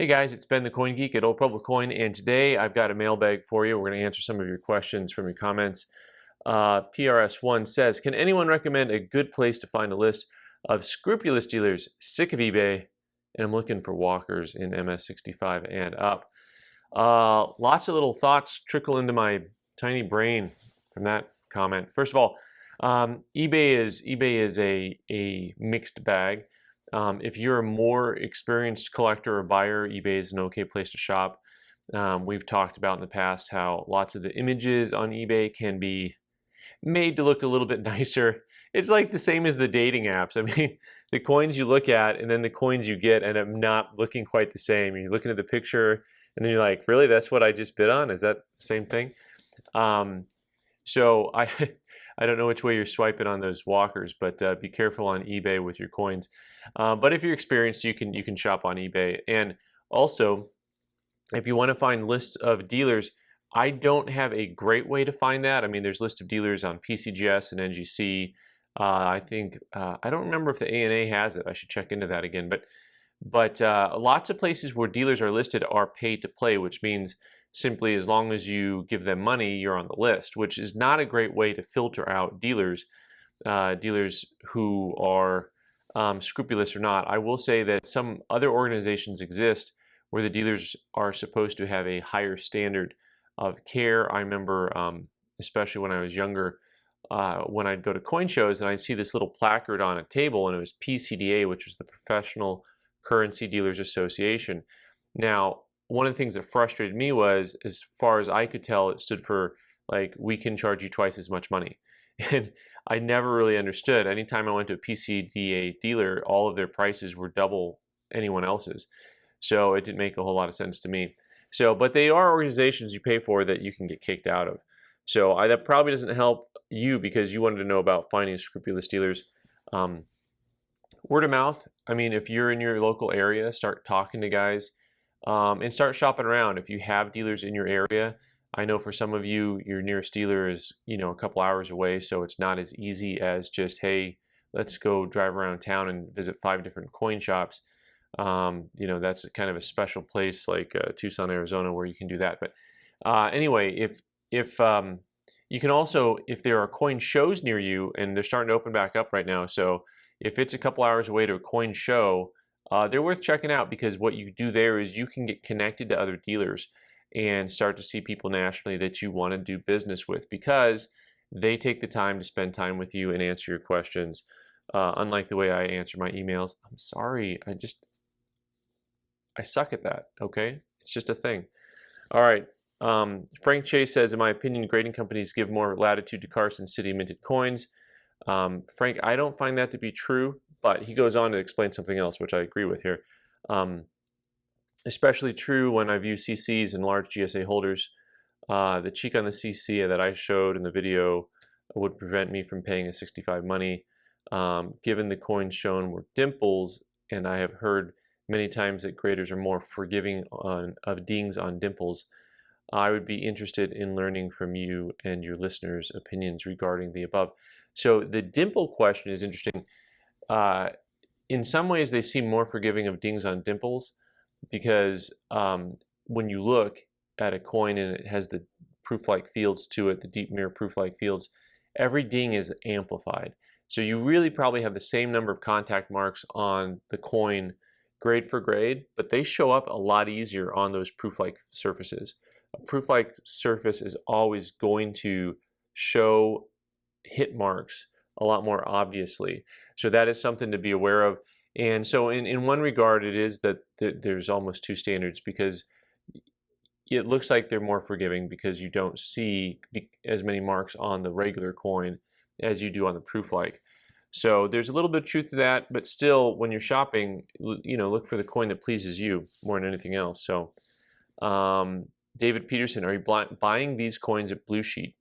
Hey guys, it's Ben the Coin Geek at Old Pueblo Coin, and today I've got a mailbag for you. We're going to answer some of your questions from your comments. PRS1 says, can anyone recommend a good place to find a list of scrupulous dealers sick of eBay, and I'm looking for walkers in MS65 and up? Lots of little thoughts trickle into my tiny brain from that comment. First of all, eBay is a mixed bag. If you're a more experienced collector or buyer, eBay is an okay place to shop. We've talked about in the past how lots of the images on eBay can be made to look a little bit nicer. It's like the same as the dating apps. I mean, the coins you look at and then the coins you get end up not looking quite the same. You're looking at the picture and then you're like, really, that's what I just bid on? Is that the same thing? So I don't know which way you're swiping on those walkers, but be careful on eBay with your coins. But if you're experienced, you can shop on eBay. And also, if you want to find lists of dealers, I don't have a great way to find that. I mean, there's lists of dealers on PCGS and NGC. I think I don't remember if the ANA has it. I should check into that again. But lots of places where dealers are listed are pay to play, which means simply as long as you give them money, you're on the list, which is not a great way to filter out dealers, dealers who are scrupulous or not. I will say that some other organizations exist where the dealers are supposed to have a higher standard of care. I remember, especially when I was younger, when I'd go to coin shows and I'd see this little placard on a table, and it was PCDA, which was the Professional Currency Dealers Association. Now, one of the things that frustrated me was, as far as I could tell, it stood for like, we can charge you twice as much money. And I never really understood. Anytime I went to a PCDA dealer, all of their prices were double anyone else's. So it didn't make a whole lot of sense to me. So, but they are organizations you pay for that you can get kicked out of. So that probably doesn't help you because you wanted to know about finding scrupulous dealers. Word of mouth. I mean, if you're in your local area, start talking to guys. And start shopping around. If you have dealers in your area, I know for some of you, your nearest dealer is, a couple hours away, so it's not as easy as just, hey, let's go drive around town and visit 5 different coin shops. That's kind of a special place like Tucson, Arizona, where you can do that. But anyway, if you can also, if there are coin shows near you, and they're starting to open back up right now, so if it's a couple hours away to a coin show, they're worth checking out, because what you do there is you can get connected to other dealers and start to see people nationally that you want to do business with, because they take the time to spend time with you and answer your questions. Unlike the way I answer my emails. I'm sorry, I suck at that, okay? It's just a thing. All right, Frank Chase says, in my opinion, grading companies give more latitude to Carson City minted coins. Frank, I don't find that to be true. But he goes on to explain something else, which I agree with here. Especially true when I view CCs and large GSA holders. The cheek on the CC that I showed in the video would prevent me from paying a 65 money. Given the coins shown were dimples, and I have heard many times that graders are more forgiving of dings on dimples, I would be interested in learning from you and your listeners' opinions regarding the above. So the dimple question is interesting. In some ways, they seem more forgiving of dings on dimples, because when you look at a coin and it has the proof-like fields to it, the deep mirror proof-like fields, every ding is amplified. So you really probably have the same number of contact marks on the coin grade for grade, but they show up a lot easier on those proof-like surfaces. A proof-like surface is always going to show hit marks a lot more obviously. So that is something to be aware of. And so in one regard, it is that there's almost 2 standards, because it looks like they're more forgiving because you don't see as many marks on the regular coin as you do on the proof-like. So there's a little bit of truth to that, but still, when you're shopping, look for the coin that pleases you more than anything else. So David Peterson, are you buying these coins at Bluesheet?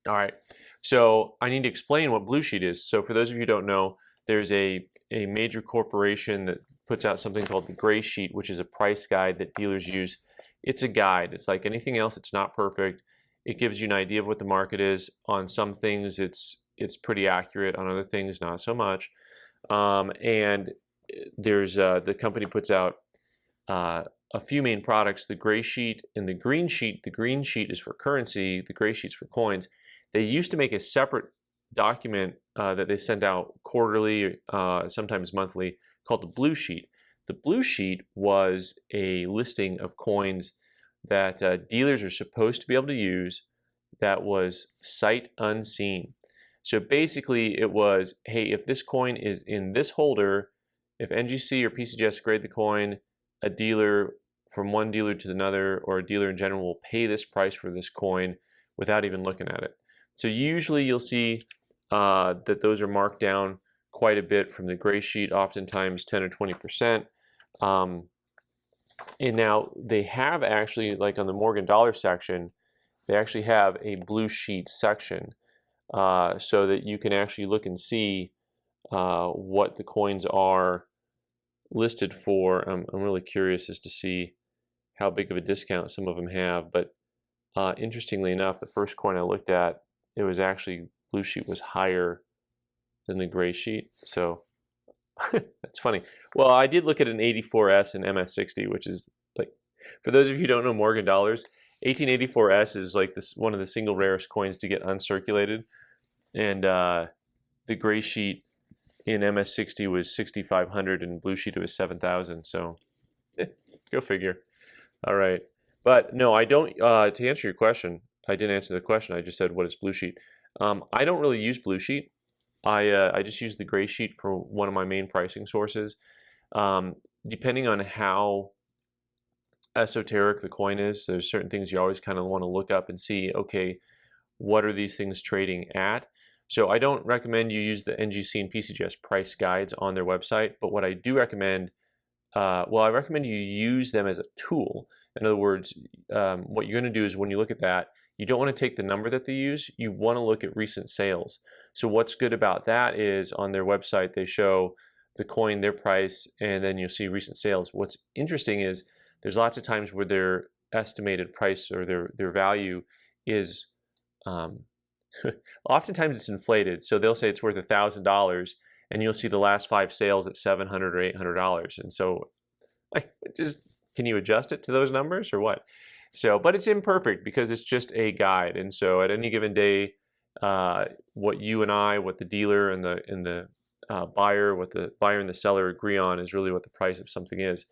All right. So I need to explain what Bluesheet is. So for those of you who don't know, there's a major corporation that puts out something called the Gray Sheet, which is a price guide that dealers use. It's a guide. It's like anything else. It's not perfect. It gives you an idea of what the market is. On some things, it's pretty accurate. On other things, not so much. And there's the company puts out a few main products, the gray sheet and the green sheet. The green sheet is for currency, the gray sheet's for coins. They used to make a separate document that they sent out quarterly, sometimes monthly, called the blue sheet. The blue sheet was a listing of coins that dealers are supposed to be able to use that was sight unseen. So basically it was, hey, if this coin is in this holder, if NGC or PCGS grade the coin, a dealer from one dealer to another, or a dealer in general, will pay this price for this coin without even looking at it. So usually you'll see that those are marked down quite a bit from the gray sheet, oftentimes 10 or 20%. And now they have actually, like on the Morgan Dollar section, they actually have a blue sheet section so that you can actually look and see what the coins are listed for. I'm really curious as to see how big of a discount some of them have, but interestingly enough, the first coin I looked at, it was actually, blue sheet was higher than the gray sheet, so that's funny. Well, I did look at an 84S and MS60, which is like, for those of you who don't know Morgan Dollars, 1884S is like this one of the single rarest coins to get uncirculated, and the gray sheet in MS60 was 6,500 and blue sheet it was 7,000. So go figure. All right, but no, I don't. To answer your question, I didn't answer the question. I just said what is blue sheet. I don't really use blue sheet. I just use the gray sheet for one of my main pricing sources. Depending on how esoteric the coin is, there's certain things you always kind of want to look up and see, okay, what are these things trading at? So I don't recommend you use the NGC and PCGS price guides on their website, but what I do recommend, I recommend you use them as a tool. In other words, what you're going to do is when you look at that, you don't want to take the number that they use, you want to look at recent sales. So what's good about that is on their website, they show the coin, their price, and then you'll see recent sales. What's interesting is there's lots of times where their estimated price or their value is, oftentimes it's inflated. So they'll say it's worth $1,000 and you'll see the last 5 sales at $700 or $800. And so like, can you adjust it to those numbers or what? So, but it's imperfect because it's just a guide. And so at any given day, what you and I, what the dealer and the buyer, what the buyer and the seller agree on is really what the price of something is.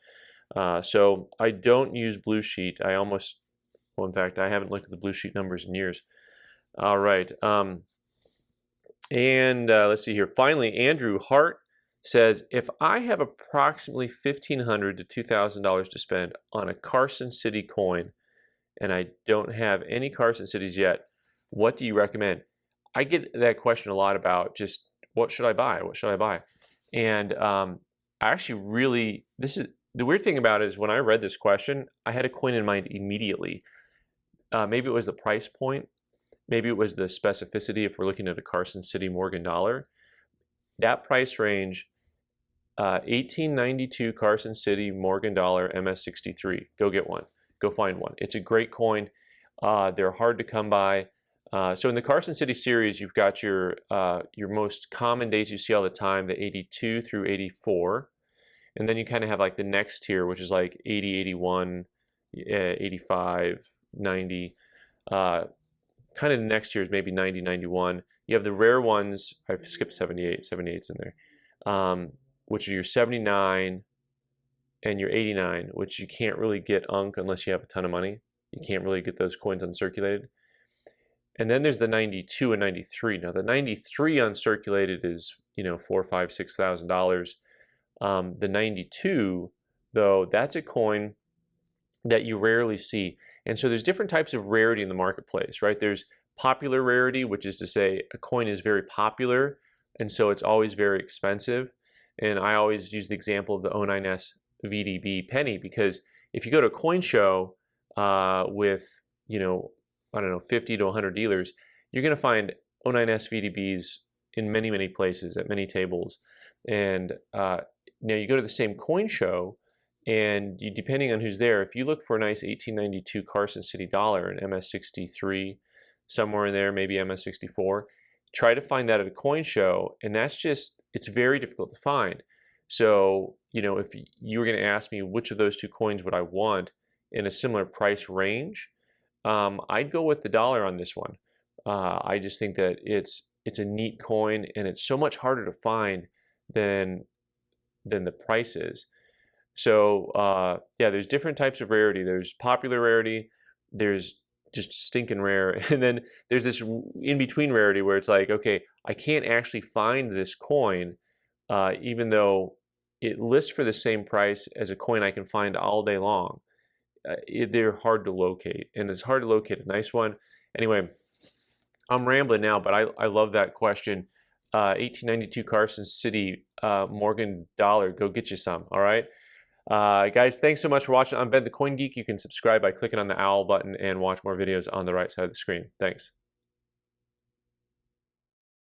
So I don't use blue sheet. Well, in fact, I haven't looked at the blue sheet numbers in years. All right. Let's see here. Finally, Andrew Hart says, if I have approximately $1,500 to $2,000 to spend on a Carson City coin, and I don't have any Carson Cities yet, what do you recommend? I get that question a lot about just what should I buy? What should I buy? And I actually really, the weird thing about it is when I read this question, I had a coin in mind immediately. Maybe it was the price point. Maybe it was the specificity if we're looking at a Carson City Morgan Dollar. That price range, 1892 Carson City Morgan Dollar MS63. Go get one. Go find one. It's a great coin. They're hard to come by. So in the Carson City series, you've got your most common dates you see all the time, the 82 through 84. And then you kind of have like the next tier, which is like 80, 81, 85, 90. Kind of the next tier is maybe 90, 91. You have the rare ones. I've skipped 78. 78's in there, which are your 79 and your 89, which you can't really get unless you have a ton of money. You can't really get those coins uncirculated. And then there's the 92 and 93. Now the 93 uncirculated is, $4,000, $5,000, $6,000. The 92, though, that's a coin that you rarely see. And so there's different types of rarity in the marketplace, right? There's popular rarity, which is to say a coin is very popular, and so it's always very expensive. And I always use the example of the 09S VDB penny, because if you go to a coin show with, 50 to 100 dealers, you're going to find 09S VDBs in many, many places at many tables. And now you go to the same coin show, and depending on who's there, if you look for a nice 1892 Carson City dollar, an MS63, somewhere in there, maybe MS64, try to find that at a coin show, and it's very difficult to find. So, you know, if you were going to ask me which of those two coins would I want in a similar price range, I'd go with the dollar on this one. I just think that it's a neat coin, and it's so much harder to find than the price is. So yeah, there's different types of rarity. There's popular rarity, there's just stinking rare, and then there's this in between rarity where it's like, okay, I can't actually find this coin, even though it lists for the same price as a coin I can find all day long. They're hard to locate, and it's hard to locate a nice one. Anyway, I'm rambling now, but I love that question. 1892 Carson City, Morgan dollar. Go get you some. All right. Guys, thanks so much for watching. I'm Ben the Coin Geek. You can subscribe by clicking on the owl button and watch more videos on the right side of the screen. Thanks.